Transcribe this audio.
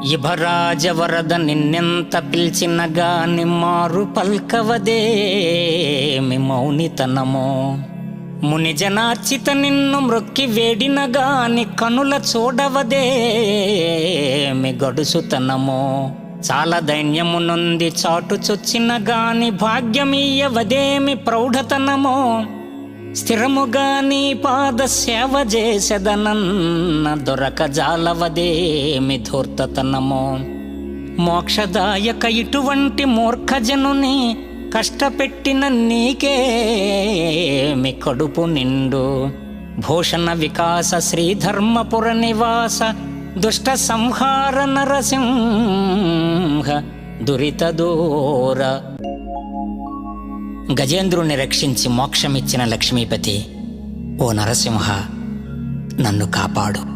ఇభరాజవరద నిన్నెంత పిలిచిన గాని మారు పల్కవదేమి మౌనితనమో. మునిజనార్చిత నిన్ను మ్రొక్కి వేడిన గాని కనుల చూడవదేమి గడుసుతనమో. చాలా దైన్యమునుంది చాటు చొచ్చిన గాని భాగ్యమీయవదేమి ప్రౌఢతనమో. స్థిరముగా నీ పాద సేవ చేసెదనన్న దొరక జాలవదేమి ధూర్తతనమో. మోక్షదాయక ఇటువంటి మూర్ఖజనుని కష్టపెట్టిన నీకేమి కడుపు నిండు. భూషణ వికాస శ్రీధర్మపుర నివాస దుష్ట సంహార నరసింహ దురిత దూర. గజేంద్రుణ్ణి రక్షించి మోక్షమిచ్చిన లక్ష్మీపతి, ఓ నరసింహ నన్ను కాపాడు.